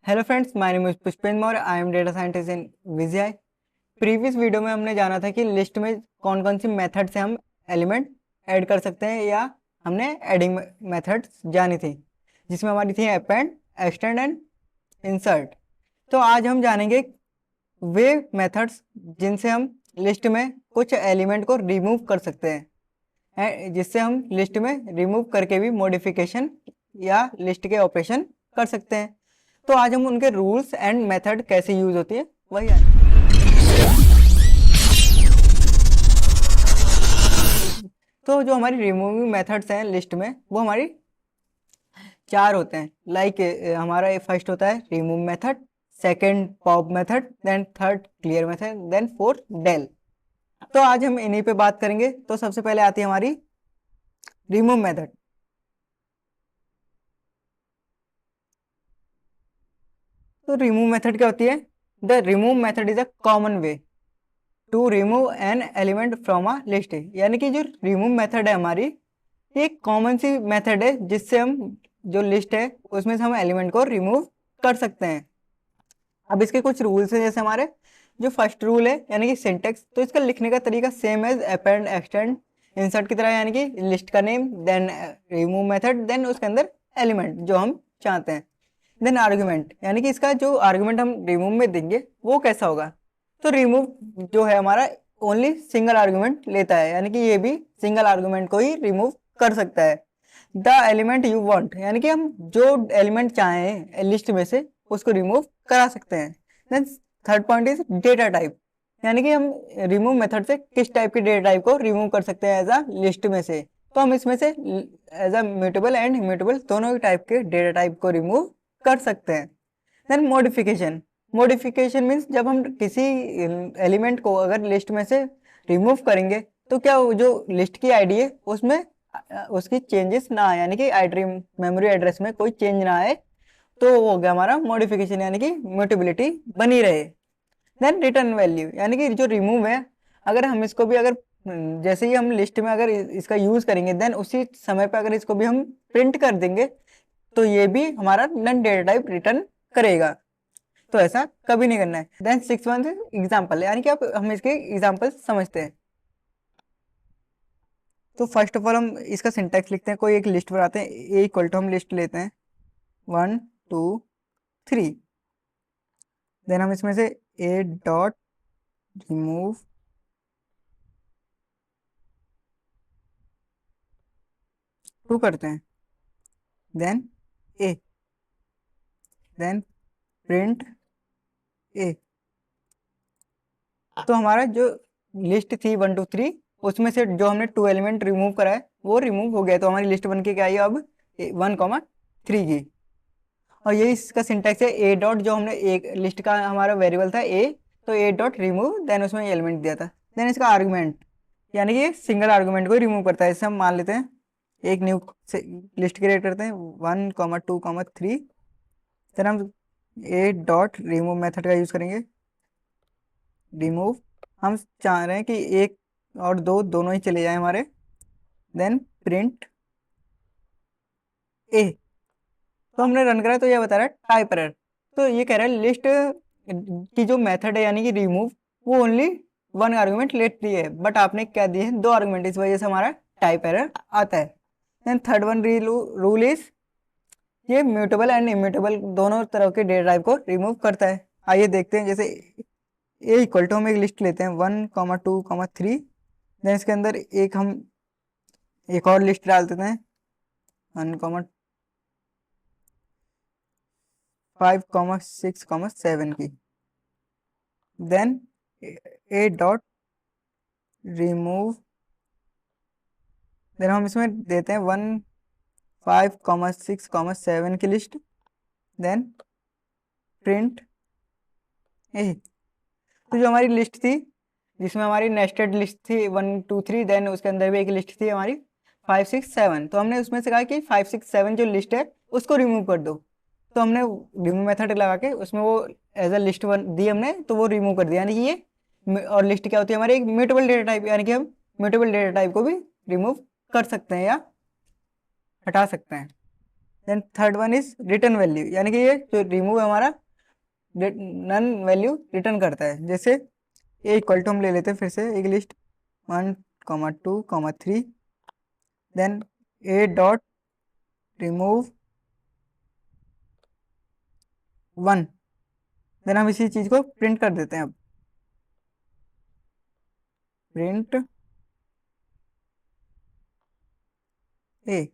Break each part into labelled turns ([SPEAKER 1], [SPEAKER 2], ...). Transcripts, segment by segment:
[SPEAKER 1] Hello friends, my name is Pushpendra Maurya. I am data scientist in Vijay. Previous video में हमने जाना था कि लिस्ट में कौन कौन सी मेथड से हम एलिमेंट ऐड कर सकते हैं, या हमने एडिंग मेथड्स जानी थी, जिसमें हमारी थी अपेंड, एक्सटेंड एंड इंसर्ट। तो आज हम जानेंगे वे मेथड्स जिनसे हम लिस्ट में कुछ एलिमेंट को रिमूव कर सकते हैं, जिससे हम लिस्ट में रिमूव करके भी मॉडिफिकेशन या लिस्ट के ऑपरेशन कर सकते हैं। तो आज हम उनके रूल्स एंड मेथड कैसे यूज होती है वही आज। तो जो हमारी रिमूविंग मेथड्स हैं लिस्ट में, वो हमारी 4 होते हैं। लाइक हमारा फर्स्ट होता है remove method, second pop method, then third clear method, then fourth del. तो आज हम इन्हीं पे बात करेंगे। तो सबसे पहले आती है हमारी रिमूव मेथड। तो रिमूव मेथड क्या होती है? The remove method is a common way to remove an element from a list. यानी कि जो रिमूव मेथड है हमारी, ये एक कॉमन सी मेथड है जिससे हम जो लिस्ट है उसमें से हम एलिमेंट को रिमूव कर सकते हैं। अब इसके कुछ रूल्स हैं, जैसे हमारे जो फर्स्ट रूल है यानी कि सिंटेक्स, तो इसका लिखने का तरीका same as append, extend, insert की तरह, यानी कि लिस्ट का name, then remove method, then उसके अंदर एलिमेंट जो हम चाहते हैं, देन आर्गुमेंट, यानी कि इसका जो आर्गुमेंट हम रिमूव में देंगे वो कैसा होगा। तो रिमूव जो है हमारा ओनली सिंगल आर्गुमेंट लेता है, यानी कि ये भी सिंगल आर्गुमेंट को ही रिमूव कर सकता है। द एलिमेंट यू वांट, यानी कि हम जो एलिमेंट चाहें लिस्ट में से उसको रिमूव करा सकते हैं। Then third point is data type, यानी कि हम रिमूव मेथड से किस टाइप के डेटा टाइप को रिमूव कर सकते हैं एज अ लिस्ट में से। तो हम इसमें से as a mutable and immutable दोनों टाइप के डेटा टाइप को रिमूव कर सकते हैं। देन मॉडिफिकेशन, मॉडिफिकेशन मीन्स जब हम किसी एलिमेंट को अगर लिस्ट में से रिमूव करेंगे तो क्या जो लिस्ट की आईडी है उसमें उसकी चेंजेस ना आए, यानी कि आईडी मेमोरी एड्रेस में कोई चेंज ना आए, तो वो हो गया हमारा मॉडिफिकेशन, यानी कि म्यूटेबिलिटी बनी रहे। देन रिटर्न वैल्यू, यानी कि जो रिमूव है, अगर हम इसको भी अगर जैसे ही हम लिस्ट में अगर इसका यूज करेंगे, देन उसी समय पे अगर इसको भी हम प्रिंट कर देंगे तो ये भी हमारा नन डेटा टाइप रिटर्न करेगा। तो ऐसा कभी नहीं करना है। देन सिक्स वन एग्जाम्पल, यानी कि आप हम इसके एग्जाम्पल समझते हैं। तो फर्स्ट ऑफ ऑल हम इसका सिंटैक्स लिखते हैं। कोई एक लिस्ट बनाते हैं, ए इक्वल टू हम लिस्ट लेते हैं 1 2 3। देन हम इसमें से ए डॉट रिमूव टू करते हैं, then A, then print A. तो हमारा जो लिस्ट थी 1 2 3, उसमें से जो हमने 2 एलिमेंट रिमूव करा है वो रिमूव हो गया। तो हमारी लिस्ट बन के क्या आई अब 1 3 की। और यही इसका सिंटैक्स है। ए डॉट, जो हमने एक लिस्ट का हमारा वेरिएबल था ए, तो ए डॉट रिमूव, देन उसमें एलिमेंट दिया था, देन इसका आर्गुमेंट, यानी कि सिंगल आर्गुमेंट को रिमूव करता है। इससे हम मान लेते हैं एक न्यू लिस्ट क्रिएट करते हैं 1 2 3। देन हम ए डॉट रिमूव मेथड का यूज करेंगे। रिमूव, हम चाह रहे हैं कि एक और दो दोनों ही चले जाए हमारे। Then print A. तो हमने रन करा तो ये बता रहा है टाइप एरर। तो ये कह रहा है लिस्ट की जो मेथड है यानी कि रिमूव, वो ओनली 1 आर्गुमेंट लेती है, बट आपने क्या दिए हैं 2 आर्गुमेंट, इस वजह से हमारा टाइप एरर आता है। Then third one rule is, ये म्यूटेबल एंड इम्यूटेबल दोनों तरह के डेटा टाइप को रिमूव करता है। आइए देखते हैं। जैसे ए इक्वल टू हम एक लिस्ट लेते हैं 1 2 3। देन इसके अंदर एक हम एक और लिस्ट डाल देते हैं 1 5 6 7 की। देन ए डॉट रिमूव, देन हम इसमें देते हैं 1 5 6 7 की लिस्ट, देन प्रिंट ए। तो जो हमारी लिस्ट थी जिसमें हमारी नेस्टेड लिस्ट थी 1 2 3, देन उसके अंदर भी एक लिस्ट थी हमारी 5 6 7, तो हमने उसमें से कहा कि 5 6 7 जो लिस्ट है उसको रिमूव कर दो। तो हमने रिमूव मेथड लगा के उसमें वो एज अ लिस्ट वन दी हमने, तो वो रिमूव कर दिया, यानी कि ये और लिस्ट क्या होती है हमारी एक म्यूटेबल डेटा टाइप, यानी कि हम म्यूटेबल डेटा टाइप को भी रिमूव कर सकते हैं या हटा सकते हैं। Then third one is return value, यानी कि ये जो रिमूव हमारा नन वैल्यू रिटर्न करता है। जैसे ए इक्वल टू हम ले लेते हैं फिर से एक लिस्ट 1, 2, 3, देन ए डॉट रिमूव 1, देन हम इसी चीज को प्रिंट कर देते हैं। अब प्रिंट ए,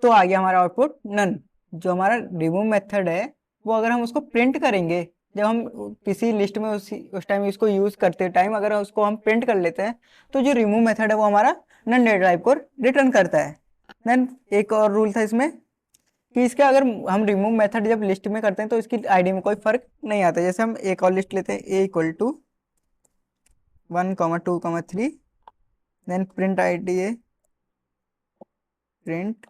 [SPEAKER 1] तो आ गया हमारा आउटपुट नन। जो हमारा रिमूव मेथड है वो अगर हम उसको प्रिंट करेंगे, जब हम किसी लिस्ट में उस टाइम इसको यूज करते टाइम अगर उसको हम प्रिंट कर लेते हैं तो जो रिमूव मेथड है वो हमारा नन डेटा टाइप को रिटर्न करता है। देन एक और रूल था इसमें कि इसका अगर हम रिमूव मेथड जब लिस्ट में करते हैं तो इसकी आईडी में कोई फर्क नहीं आता। जैसे हम एक और लिस्ट लेते हैं ए equal to 1, 2, 3, then print ID A, print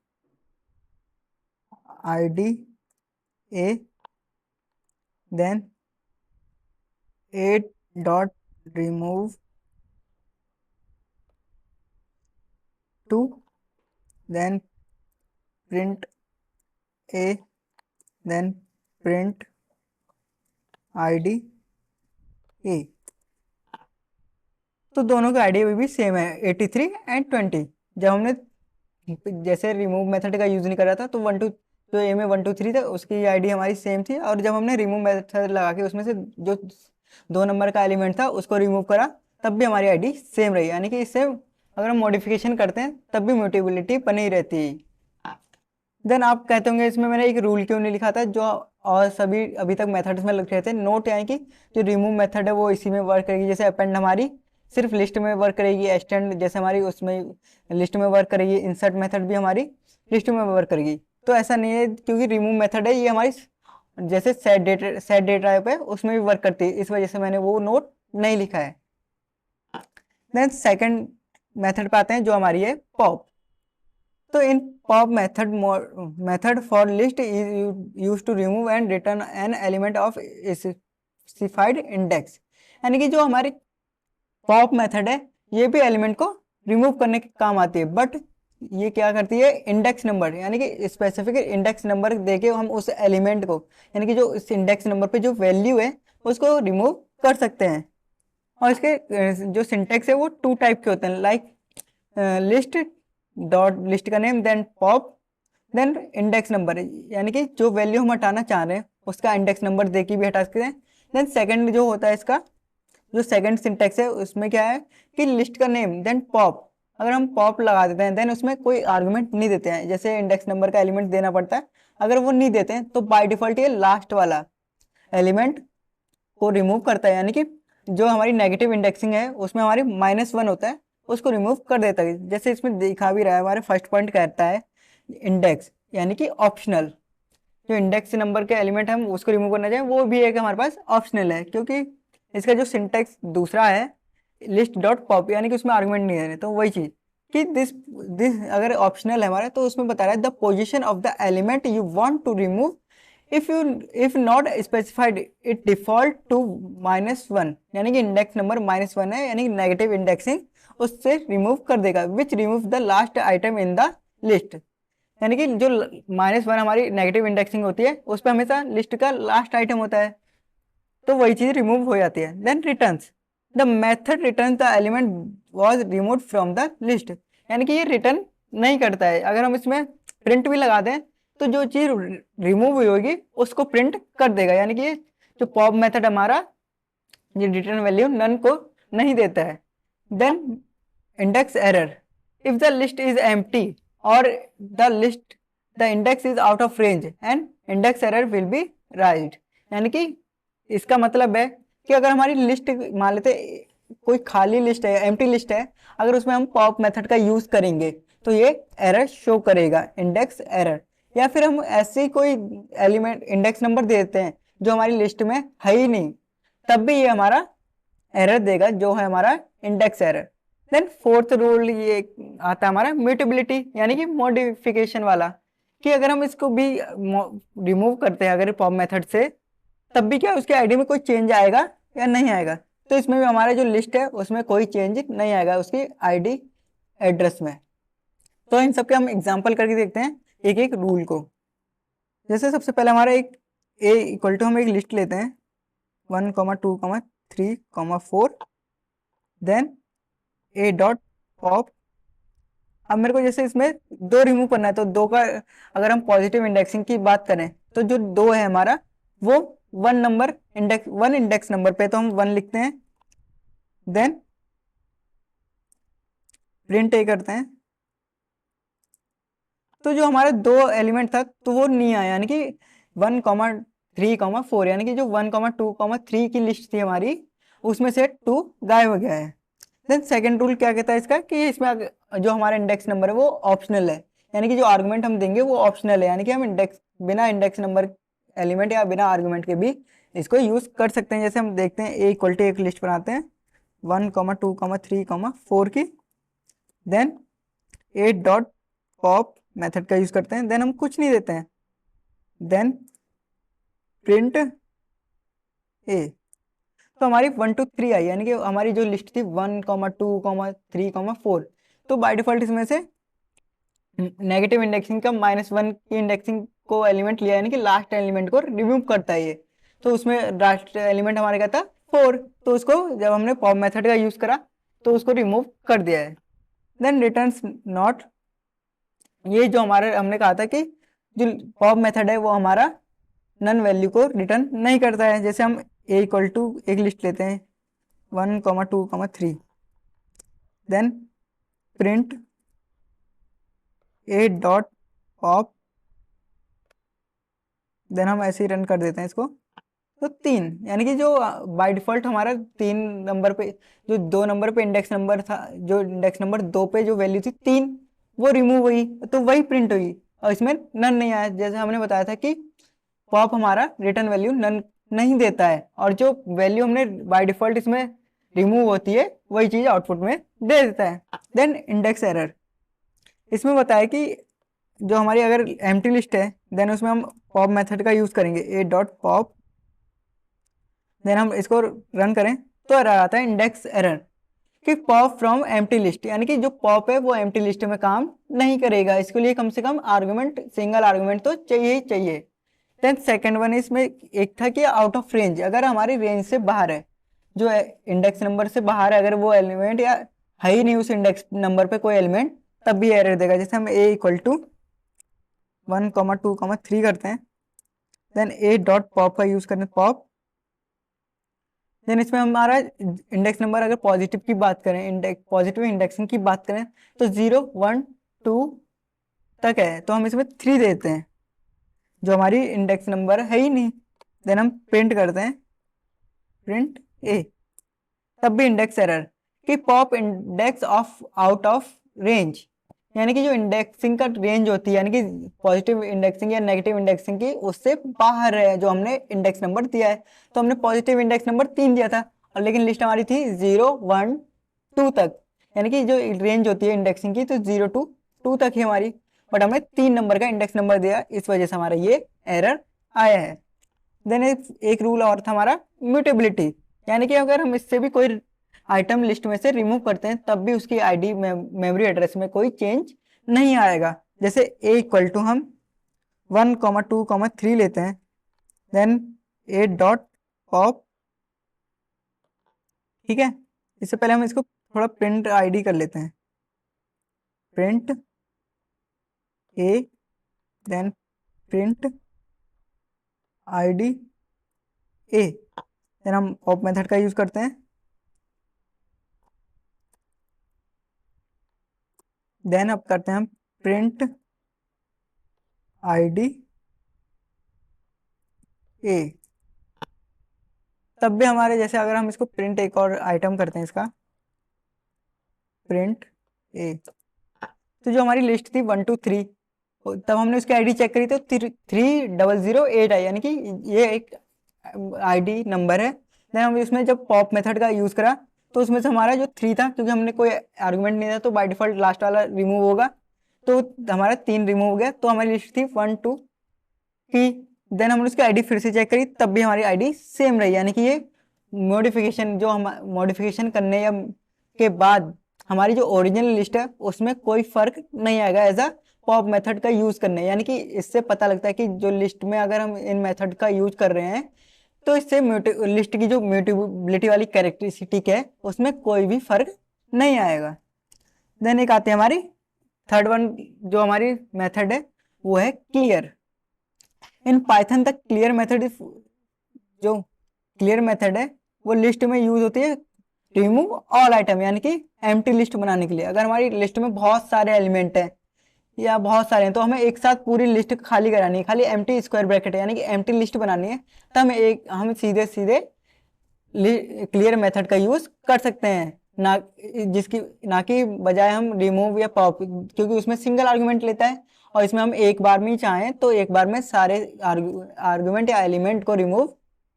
[SPEAKER 1] ID A, then A dot remove 2, then print A, then print ID ए। तो दोनों का आईडी भी सेम है 83 एंड 20। जब हमने जैसे रिमूव मेथड का यूज नहीं करा था तो 1, 2 जो ए में 1, 2, 3 था उसकी आईडी हमारी सेम थी, और जब हमने रिमूव मेथड लगा के उसमें से जो 2 नंबर का एलिमेंट था उसको रिमूव करा तब भी हमारी आईडी सेम रही। यानी कि इससे अगर हम मॉडिफिकेशन करते हैं तब भी म्यूटेबिलिटी बनी रहती है। देन आप कहते होंगे इसमें मैंने एक रूल क्यों नहीं लिखा था जो और सभी अभी तक मेथड्स में लिखे थे नोट, यानी कि जो रिमूव मेथड है वो इसी में वर्क करेगी। जैसे अपेंड हमारी सिर्फ लिस्ट में वर्क करेगी, एक्सटेंड जैसे हमारी उसमें लिस्ट में वर्क करेगी, इंसर्ट मेथड भी हमारी लिस्ट में वर्क करेगी। तो ऐसा नहीं है, क्योंकि रिमूव मेथड है ये हमारी जैसे सेट डेटा टाइप है उसमें भी वर्क करती है, इस वजह से मैंने वो नोट नहीं लिखा है। देन सेकंड मेथड पे आते हैं जो हमारी है पॉप। तो in pop method for list is use to remove and return an element of specified index. यानी कि जो हमारी पॉप मेथड है ये भी एलिमेंट को रिमूव करने के काम आती है, बट ये क्या करती है इंडेक्स नंबर, यानी कि स्पेसिफिक इंडेक्स नंबर देके हम उस एलिमेंट को, यानी कि जो इस इंडेक्स नंबर पे जो वैल्यू है उसको रिमूव कर सकते हैं। और इसके जो सिंटेक्स है वो 2 टाइप के होते हैं, लाइक लिस्ट डॉट लिस्ट का name, then pop, then index number, यानी कि जो वैल्यू हम हटाना चाह रहे हैं उसका इंडेक्स नंबर दे के भी हटा सकते हैं। देन सेकंड जो होता है इसका जो सेकंड सिंटेक्स है उसमें क्या है कि लिस्ट का नेम देन पॉप, अगर हम पॉप लगा देते हैं देन उसमें कोई आर्गुमेंट नहीं देते हैं, जैसे इंडेक्स नंबर का एलिमेंट देना पड़ता है, अगर वो नहीं देते हैं तो बाय डिफॉल्ट ये लास्ट वाला एलिमेंट को रिमूव करता है। यानी कि जो हमारी नेगेटिव इंडेक्सिंग है उसमें हमारी -1 होता है उसको रिमूव कर देता है। जैसे इसमें दिखा भी रहा है, हमारे फर्स्ट पॉइंट कहता है इंडेक्स यानी कि ऑप्शनल, जो इंडेक्स नंबर के एलिमेंट हम उसको रिमूव करना चाहें वो भी एक हमारे पास ऑप्शनल है, क्योंकि इसका जो सिंटेक्स दूसरा है लिस्ट डॉट पॉप, यानी कि उसमें आर्गुमेंट नहीं देने। तो वही चीज कि दिस अगर ऑप्शनल है हमारा तो उसमें बता रहा है the position of the element you want to remove if not specified it default to -1, यानी कि इंडेक्स नंबर -1 है, यानी कि नेगेटिव इंडेक्सिंग उससे रिमूव कर देगा, which remove the last item in the list. यानी कि जो -1 हमारी नेगेटिव इंडेक्सिंग होती है उस पर हमेशा लिस्ट का लास्ट आइटम होता है, तो वही चीज रिमूव हो जाती है। Then returns the method return the element was remove from the list, यानी कि ये रिटर्न नहीं करता है। अगर हम इसमें प्रिंट भी लगा दें तो जो चीज रिमूव हुई होगी उसको प्रिंट कर देगा, यानी कि जो पॉप मेथड हमारा ये रिटर्न वैल्यू नन को नहीं देता है। Then index error if the list is empty और the index is out of range and index error will be raised, यानी कि इसका मतलब है कि अगर हमारी लिस्ट मान लेते कोई खाली लिस्ट है, एम्प्टी लिस्ट है, अगर उसमें हम पॉप मेथड का यूज करेंगे तो ये एरर शो करेगा, इंडेक्स एरर। या फिर हम ऐसे ही कोई एलिमेंट इंडेक्स नंबर दे देते हैं जो हमारी लिस्ट में है ही नहीं, तब भी ये हमारा एरर देगा जो है हमारा index error. Then fourth rule ये आता है हमारा म्यूटेबिलिटी, यानी कि मॉडिफिकेशन वाला, कि अगर हम इसको भी रिमूव करते हैं अगर पॉप मेथड से तब भी क्या उसके आईडी में कोई चेंज आएगा या नहीं आएगा। तो इसमें भी हमारा जो लिस्ट है उसमें कोई चेंज नहीं आएगा उसकी आईडी एड्रेस में। तो इन सबके हम एग्जांपल करके देखते हैं एक एक रूल को। जैसे सबसे पहले हमारा एक ए इक्वल टू हम एक लिस्ट लेते हैं 1, 2, 3, 4, देन ए डॉट पॉप। अब मेरे को जैसे इसमें दो रिमूव करना है, तो दो का अगर हम पॉजिटिव इंडेक्सिंग की बात करें तो जो दो है हमारा वो वन इंडेक्स नंबर पे, तो हम 1 लिखते हैं, देन प्रिंट ए करते हैं। तो जो हमारे दो एलिमेंट था तो वो नहीं आया, यानी कि 1, 3, 4, यानी कि जो 1, 2, 3 की लिस्ट थी हमारी उसमें से 2 गायब हो गया है। देन सेकंड रूल क्या कहता है इसका कि इसमें जो हमारा इंडेक्स नंबर है वो ऑप्शनल है, यानी कि जो आर्गुमेंट हम देंगे वो ऑप्शनल है, यानी कि हम बिना इंडेक्स नंबर एलिमेंट या बिना आर्गुमेंट के भी इसको यूज कर सकते हैं। जैसे हम देखते हैं ए इक्वल टू एक लिस्ट बनाते हैं 1, 2, 3, 4 की, देन ए डॉट पॉप मेथड का यूज करते हैं, देन हम कुछ नहीं देते हैं, देन प्रिंट ए। तो हमारी 1, 2, 3 आई, यानी कि हमारी जो लिस्ट थी 1, 2, 3, 4, तो बाय डिफॉल्ट इसमें से नेगेटिव इंडेक्सिंग का -1 की इंडेक्सिंग को एलिमेंट लिया, यानी कि लास्ट एलिमेंट को रिमूव करता है ये। तो उसमें लास्ट एलिमेंट हमारे का था 4, तो उसको जब हमने पॉप मेथड का यूज करा तो उसको रिमूव कर दिया है। देन रिटर्न्स नॉट, ये जो हमारे हमने कहा था कि जो पॉप मेथड है वो हमारा नन वैल्यू को रिटर्न नहीं करता है। जैसे हम ए इक्वल टू एक लिस्ट लेते हैं 1, 2, 3, then print a dot pop, then हम ऐसे ही रन कर देते हैं इसको, तो 3, यानी कि जो बाय डिफॉल्ट हमारा 3 नंबर पे जो 2 नंबर पे इंडेक्स नंबर था, जो इंडेक्स नंबर 2 पे जो वैल्यू थी 3 वो रिमूव हुई, तो वही प्रिंट हुई और इसमें नन नहीं आया। जैसे हमने बताया था कि पॉप हमारा रिटर्न वैल्यू नन नहीं देता है, और जो वैल्यू हमने बाय डिफॉल्ट इसमें रिमूव होती है वही चीज आउटपुट में दे देता है। देन इंडेक्स एरर, इसमें बताया कि जो हमारी अगर एम्प्टी लिस्ट है देन उसमें हम पॉप मेथड का यूज करेंगे ए डॉट पॉप, देन हम इसको रन करें तो एरर आता है इंडेक्स एरर कि पॉप फ्रॉम एम्प्टी लिस्ट, यानी कि जो पॉप है वो एम्प्टी लिस्ट में काम नहीं करेगा, इसके लिए कम से कम आर्गुमेंट सिंगल आर्गुमेंट तो चाहिए ही चाहिए। देन सेकंड वन इसमें एक था कि आउट ऑफ रेंज, अगर हमारी रेंज से बाहर है, जो इंडेक्स नंबर से बाहर है अगर वो एलिमेंट या है ही नहीं उस इंडेक्स नंबर पे कोई एलिमेंट, तब भी एरर देगा। जैसे हम ए इक्वल टू 1, 2, 3 करते हैं, देन ए डॉट पॉप का यूज करते हैं पॉप, देन इसमें हमारा इंडेक्स नंबर अगर पॉजिटिव की बात करें, पॉजिटिव इंडेक्सिंग की बात करें तो 0, 1, 2 तक है, तो हम इसमें 3 देते हैं जो हमारी इंडेक्स नंबर है ही नहीं, देन हम प्रिंट करते हैं प्रिंट ए, तब भी इंडेक्स एरर कि pop index of out of range, यानी कि जो इंडेक्सिंग का रेंज होती है, यानी कि पॉजिटिव इंडेक्सिंग या नेगेटिव इंडेक्सिंग की उससे बाहर है जो हमने इंडेक्स नंबर दिया है। तो हमने पॉजिटिव इंडेक्स नंबर 3 दिया था और लेकिन लिस्ट हमारी थी 0, 1, 2 तक, यानी कि जो रेंज होती है इंडेक्सिंग की तो 0 to 2 तक ही हमारी, बट हमने 3 नंबर का इंडेक्स नंबर दिया, इस वजह से हमारा ये एरर आया है। देन एक रूल और था हमारा म्यूटेबिलिटी, यानी कि अगर हम इससे भी कोई आइटम लिस्ट में से रिमूव करते हैं तब भी उसकी आईडी मेमोरी एड्रेस में कोई चेंज नहीं आएगा। जैसे ए इक्वल टू हम 1, 2, 3 लेते हैं, देन ए डॉट पॉप, ठीक है। इससे पहले हम इसको थोड़ा प्रिंट आईडी कर लेते हैं, प्रिंट ए, देन प्रिंट आईडी ए, देन हम पॉप मेथड का यूज करते हैं, देन अब करते हैं हम प्रिंट आईडी ए, तब भी हमारे जैसे अगर हम इसको प्रिंट एक और आइटम करते हैं इसका प्रिंट ए, तो जो हमारी लिस्ट थी 1, 2, 3, तब हमने उसकी आईडी चेक करी तो 3008 आई, यानी कि ये एक आईडी नंबर है। देन हम इसमें जब पॉप मेथड का यूज करा तो उसमें से हमारा जो 3 था, क्योंकि हमने कोई आर्गुमेंट नहीं था तो बाय डिफॉल्ट लास्ट वाला रिमूव होगा, तो हमारा 3 रिमूव हो गया, तो हमारी लिस्ट थी 1, 2 की। देन हमने उसकी आईडी फिर से चेक करी तब भी हमारी आईडी सेम रही, यानी कि ये मॉडिफिकेशन जो हम मॉडिफिकेशन करने या के बाद हमारी जो ओरिजिनल लिस्ट है उसमें कोई फर्क नहीं आएगा एज अ पॉप मेथड का यूज करना है। यानी कि इससे पता लगता है कि जो लिस्ट में अगर हम इन मेथड का यूज कर रहे हैं तो इससे लिस्ट की जो म्यूटेबिलिटी वाली कैरेक्टरिस्टिक है उसमें कोई भी फर्क नहीं आएगा। देन एक आते हैं हमारी थर्ड वन, जो हमारी मेथड है वो है क्लियर। इन पाइथन तक क्लियर मेथड, जो क्लियर मेथड है वो लिस्ट में यूज होती है रिमूव ऑल आइटम, यानी कि एम्प्टी लिस्ट बनाने के लिए। अगर हमारी लिस्ट में बहुत सारे एलिमेंट हैं या बहुत सारे हैं तो हमें एक साथ पूरी लिस्ट खाली करानी है, खाली एम्प्टी स्क्वायर ब्रैकेट है यानी कि एम्प्टी लिस्ट बनानी है, तो हम सीधे सीधे क्लियर मेथड का यूज कर सकते हैं, ना कि बजाय हम रिमूव या पॉप, क्योंकि उसमें सिंगल आर्गुमेंट लेता है और इसमें हम एक बार में ही चाहें तो एक बार में सारे आर्गुमेंट या एलिमेंट को रिमूव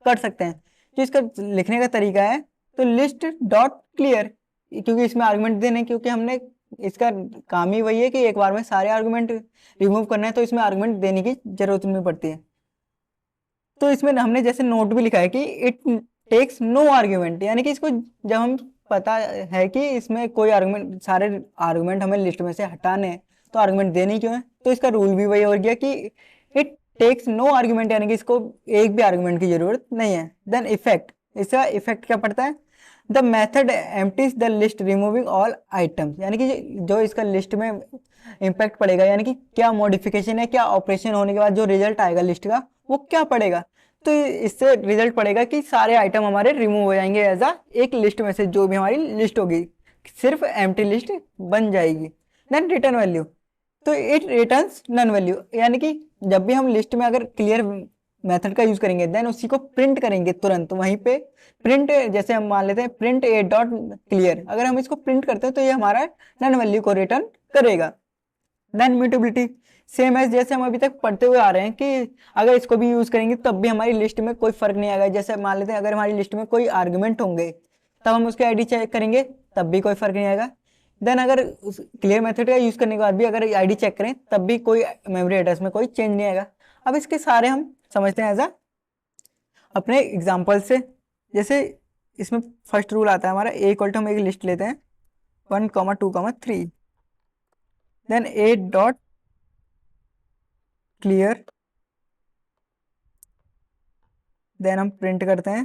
[SPEAKER 1] कर सकते हैं। जो इसका लिखने का तरीका है तो लिस्ट डॉट क्लियर, क्योंकि इसमें आर्गुमेंट देने, क्योंकि हमने इसका काम ही वही है कि एक बार में सारे आर्गुमेंट रिमूव करना है, तो इसमें आर्गुमेंट देने की जरूरत नहीं पड़ती है। तो इसमें हमने जैसे नोट भी लिखा है कि इट टेक्स नो आर्ग्यूमेंट, यानी कि इसको जब हम पता है कि इसमें कोई आर्गुमेंट, सारे आर्गुमेंट हमें लिस्ट में से हटाने हैं तो आर्गुमेंट देने क्यों है, तो इसका रूल भी वही हो गया कि इट टेक्स नो आर्गुमेंट, यानी कि इसको एक भी आर्गुमेंट की जरूरत नहीं है। देन इफेक्ट, इसका इफेक्ट क्या पड़ता है, the method empties the list removing all items, यानी कि जो इसका लिस्ट में इम्पैक्ट पड़ेगा, यानी कि क्या मॉडिफिकेशन है, क्या ऑपरेशन होने के बाद जो रिजल्ट आएगा लिस्ट का वो क्या पड़ेगा, तो इससे रिजल्ट पड़ेगा कि सारे आइटम हमारे रिमूव हो जाएंगे एज अ एक लिस्ट में से, जो भी हमारी लिस्ट होगी सिर्फ एम्प्टी लिस्ट बन जाएगी। देन रिटर्न वैल्यू, तो इट रिटर्न्स नन वैल्यू, यानी कि जब भी हम लिस्ट में अगर क्लियर मेथड का यूज करेंगे देन उसी को प्रिंट करेंगे तुरंत वहीं पे। प्रिंट, जैसे हम मान लेते हैं प्रिंट ए डॉट क्लियर, अगर हम इसको प्रिंट करते हैं तो ये हमारा नन वैल्यू को रिटर्न करेगा। देन म्यूटेबिलिटी, सेम एज जैसे हम अभी तक पढ़ते हुए आ रहे हैं कि अगर इसको भी यूज करेंगे तब भी हमारी लिस्ट में कोई फर्क नहीं आएगा। जैसे मान लेते हैं अगर हमारी लिस्ट में कोई आर्गुमेंट होंगे तब हम उसके आईडी चेक करेंगे तब भी कोई फर्क नहीं आएगा। देन अगर क्लियर मेथड का यूज करने के बाद भी अगर आईडी चेक करें तब भी कोई मेमोरी एड्रेस में कोई चेंज नहीं आएगा। अब इसके सारे हम समझते हैं एज अ अपने एग्जाम्पल से। जैसे इसमें फर्स्ट रूल आता है हमारा ए इक्वल टू, हम एक लिस्ट लेते हैं 1, 2, 3, देन ए डॉट क्लियर, देन हम प्रिंट करते हैं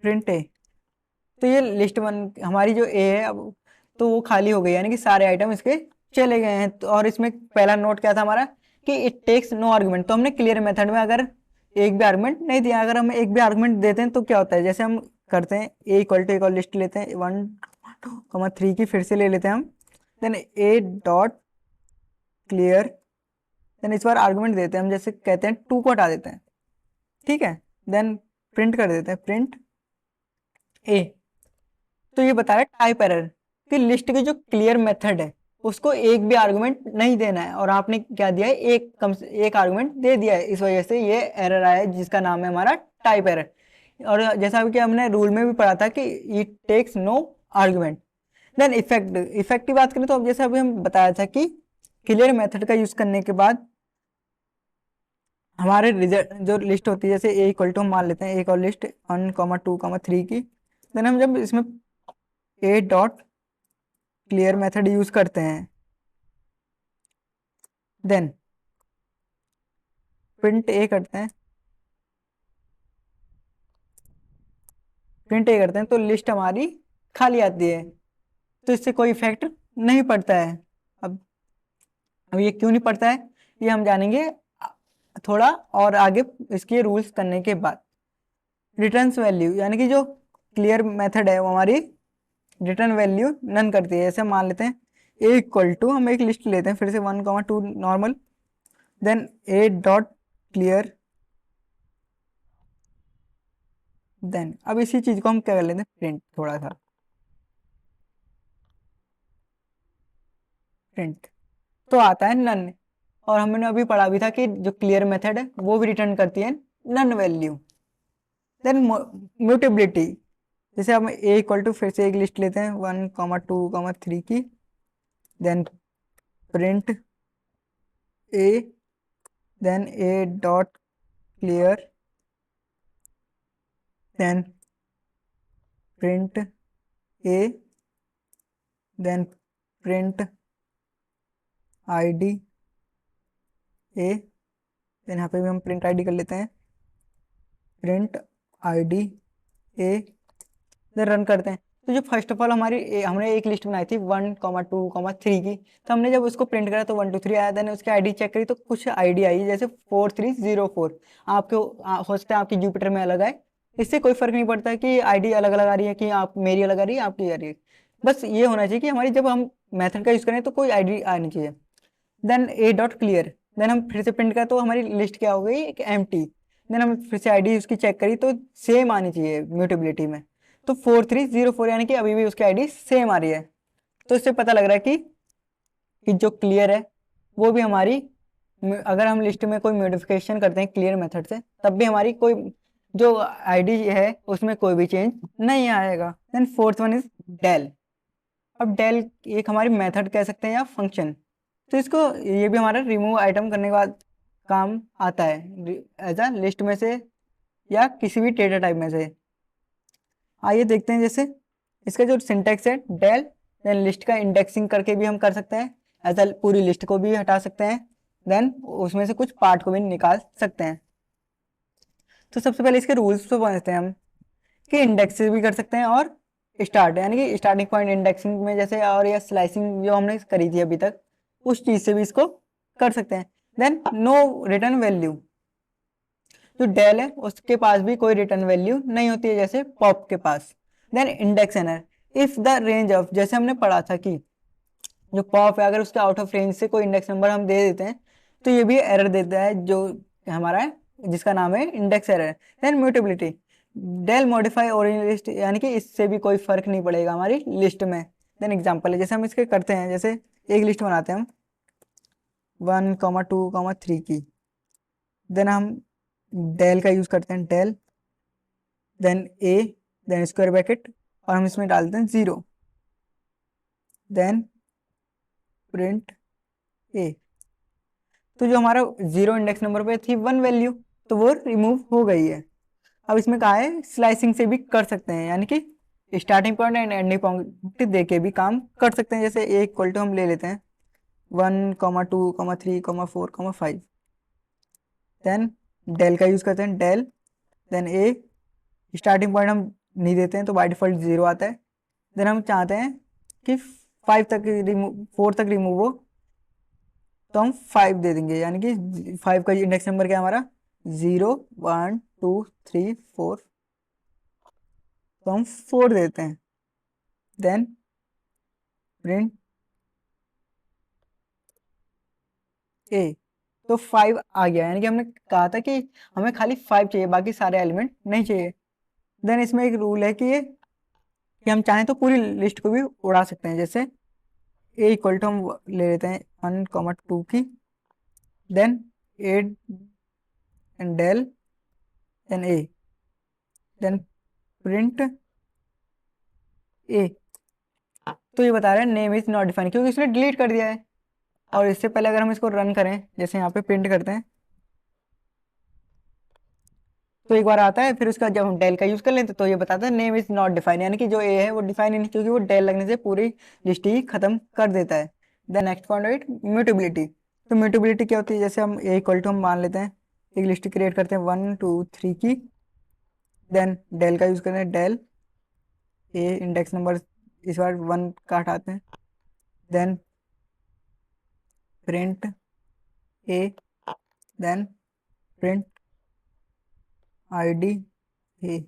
[SPEAKER 1] प्रिंट ए, तो ये लिस्ट वन हमारी जो ए है अब तो वो खाली हो गई, यानी कि सारे आइटम इसके चले गए हैं। तो और इसमें पहला नोट क्या था हमारा कि इट टेक्स नो आर्गुमेंट, तो हमने क्लियर मेथड में अगर एक भी आर्गुमेंट नहीं दिया, अगर हम एक भी आर्गुमेंट देते हैं तो क्या होता है, जैसे हम करते हैं ए इक्वल टू एक और लिस्ट लेते हैं 1, 2, 3 की फिर से ले लेते हैं हम, देन ए डॉट क्लियर, देन इस बार आर्गुमेंट देते हैं हम, जैसे कहते हैं 2 को हटा देते हैं, ठीक है, देन प्रिंट कर देते हैं प्रिंट ए। तो ये बता रहा है टाइप एरर कि लिस्ट की जो क्लियर मेथड है उसको एक भी आर्गुमेंट नहीं देना है और आपने क्या दिया है, एक आर्गुमेंट दे दिया है, इस वजह से ये एरर आया है जिसका नाम है हमारा टाइप एरर। और जैसा कि हमने रूल में भी पढ़ा था कि it takes no argument. Then effect, effect की बात करें तो अब जैसे अभी हम बताया था कि क्लियर मेथड का यूज करने के बाद हमारे रिजल्ट जो लिस्ट होती है, जैसे ए इक्वल टू हम मान लेते हैं एक और लिस्ट 1, 2, 3 की, देन हम जब इसमें ए डॉट क्लियर मेथड यूज करते हैं देन प्रिंट ए करते हैं, प्रिंट ए करते हैं तो लिस्ट हमारी खाली आती है, तो इससे कोई इफेक्ट नहीं पड़ता है। अब अब ये क्यों नहीं पड़ता है ये हम जानेंगे थोड़ा और आगे इसके रूल्स करने के बाद। रिटर्न्स वैल्यू, यानी कि जो क्लियर मेथड है वो हमारी रिटर्न वैल्यू नन करती है। जैसे मान लेते हैं ए इक्वल टू, हम एक लिस्ट लेते हैं फिर से 1, 2 नॉर्मल, देन ए डॉट क्लियर, देन अब इसी चीज को हम क्या कर लेते हैं प्रिंट, थोड़ा सा प्रिंट, तो आता है नन। और हमने अभी पढ़ा भी था कि जो क्लियर मेथड है वो भी रिटर्न करती है नन वैल्यू। देन म्यूटेबिलिटी, जैसे हम ए इक्वल टू फिर से एक लिस्ट लेते हैं 1, 2, 3 की, देन प्रिंट ए, देन ए डॉट क्लियर, देन प्रिंट ए, देन प्रिंट आईडी ए, देन यहाँ पे भी हम प्रिंट आईडी कर लेते हैं, प्रिंट आईडी ए, देन रन करते हैं। तो जो फर्स्ट ऑफ ऑल हमने एक लिस्ट बनाई थी 1,2,3 की, तो हमने जब उसको प्रिंट करा तो 1,2,3 आया, देन उसकी आईडी चेक करी तो कुछ आईडी आई जैसे 4,3,0,4। आपके हो सकता है आपकी जुपिटर में अलग आए, इससे कोई फर्क नहीं पड़ता कि आईडी अलग अलग आ रही है कि आप मेरी अलग आ रही है आपकी आ रही है, बस ये होना चाहिए कि हमारी जब हम मेथड का यूज करें तो कोई आईडी आनी चाहिए। देन ए डॉट क्लियर, देन हम फिर से प्रिंट करें तो हमारी लिस्ट क्या हो गई, एक एम्प्टी। देन हम फिर से आईडी उसकी चेक करी तो सेम आनी चाहिए म्यूटेबिलिटी में, तो 4,3,0,4 यानी कि अभी भी उसकी आईडी सेम आ रही है। तो इससे पता लग रहा है कि जो क्लियर है वो भी हमारी, अगर हम लिस्ट में कोई मॉडिफिकेशन करते हैं क्लियर मेथड से तब भी हमारी कोई जो आईडी है उसमें कोई भी चेंज नहीं आएगा। Then fourth one is del. अब डेल एक हमारी मेथड कह सकते हैं या फंक्शन, तो इसको ये भी हमारा रिमूव आइटम करने के बाद काम आता है एज अ लिस्ट में से या किसी भी डेटा टाइप में से। आइए देखते हैं, जैसे इसका जो सिंटैक्स है डेल, देन लिस्ट का इंडेक्सिंग करके भी हम कर सकते हैं, एज अ पूरी लिस्ट को भी हटा सकते हैं, देन उसमें से कुछ पार्ट को भी निकाल सकते हैं। तो सबसे पहले इसके रूल्स पे पहुंचते हैं हम कि इंडेक्स भी कर सकते हैं और स्टार्ट यानी कि स्टार्टिंग पॉइंट इंडेक्सिंग में जैसे, और या स्लाइसिंग जो हमने करी थी अभी तक उस चीज से भी इसको कर सकते हैं। देन नो रिटर्न वैल्यू, जो डेल है उसके पास भी कोई रिटर्न वैल्यू नहीं होती है जैसे पॉप के पास। Then index error, if the range of, जैसे हमने पढ़ा था कि जो पॉप है अगर उसके आउट ऑफ रेंज से कोई इंडेक्स नंबर हम दे देते हैं तो ये भी एरर देता है जो हमारा है जिसका नाम है index error. Then mutability, del modify original list, यानी कि इससे भी कोई फर्क नहीं पड़ेगा हमारी लिस्ट में। देन एग्जांपल है, जैसे हम इसके करते हैं, जैसे एक लिस्ट बनाते हैं हम 1,2,3 की, देन हम डेल का यूज करते हैं, del then A, then square bracket और हम इसमें डालते हैं 0, देन प्रिंट ए। तो जो हमारा 0 इंडेक्स नंबर पे थी 1 वैल्यू, तो वो रिमूव हो गई है। अब इसमें कहा है स्लाइसिंग से भी कर सकते हैं, यानी कि starting point and ending point दे के भी काम कर सकते हैं। जैसे ए इक्वल टू हम ले लेते हैं 1,2,3,4,5, देन डेल का यूज करते हैं, डेल देन ए, स्टार्टिंग पॉइंट हम नहीं देते हैं तो बाय डिफॉल्ट 0 आता है। देन हम चाहते हैं कि 5 तक रिमूव, 4 तक रिमूव हो, तो हम 5 दे देंगे, यानी कि 5 का इंडेक्स नंबर क्या है हमारा 0, 1, 2, 3, 4, तो हम 4 देते हैं। देन प्रिंट ए, तो 5 आ गया, यानी कि हमने कहा था कि हमें खाली 5 चाहिए, बाकी सारे एलिमेंट नहीं चाहिए। देन इसमें एक रूल है कि हम चाहें तो पूरी लिस्ट को भी उड़ा सकते हैं। जैसे ए इक्वल टू हम ले लेते हैं 1,2 की, then A and del then A, then print A. तो ये बता रहा है नेम इज नॉट डिफाइंड, क्योंकि इसने डिलीट कर दिया है। और इससे पहले अगर हम इसको रन करें, जैसे यहाँ पे प्रिंट करते हैं, तो एक बार आता है, फिर उसका जब हम डेल का यूज कर लेते तो ये बताता है नेम इज नॉट डिफाइन, यानी कि जो ए है वो डिफाइन ही नहीं, क्योंकि वो डेल लगने से पूरी लिस्ट ही खत्म कर देता है। Then next point mutability. तो म्यूटेबिलिटी क्या होती है, जैसे हम ए इक्वल टू हम मान लेते हैं एक लिस्ट क्रिएट करते हैं 1, 2, 3 की, देन डेल का यूज करते हैं, डेल ए इंडेक्स नंबर इस बार 1 का हटाते हैं, देन प्रिंट ए, देन प्रिंट आईडी ए।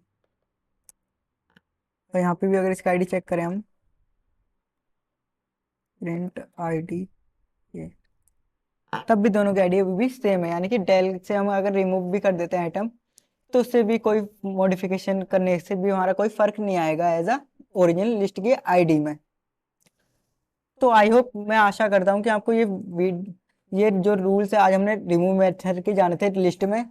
[SPEAKER 1] तो यहाँ पे भी अगर इसका आईडी चेक करें हम, प्रिंट आईडी ए, तब भी दोनों की आईडी अभी भी सेम है, यानी कि डेल से हम अगर रिमूव भी कर देते हैं आइटम तो उससे भी कोई मॉडिफिकेशन करने से भी हमारा कोई फर्क नहीं आएगा एज अ ओरिजिनल लिस्ट की आईडी में। तो आई होप, मैं आशा करता हूँ कि आपको ये जो रूल्स है आज हमने रिमूव मेथड के जाने थे लिस्ट में,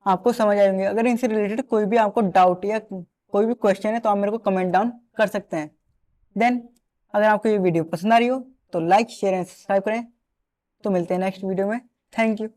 [SPEAKER 1] आपको समझ आएंगे। अगर इनसे रिलेटेड कोई भी आपको डाउट या कोई भी क्वेश्चन है तो आप मेरे को कमेंट डाउन कर सकते हैं। देन अगर आपको ये वीडियो पसंद आ रही हो तो लाइक शेयर एंड सब्सक्राइब करें। तो मिलते हैं नेक्स्ट वीडियो में। Thank you.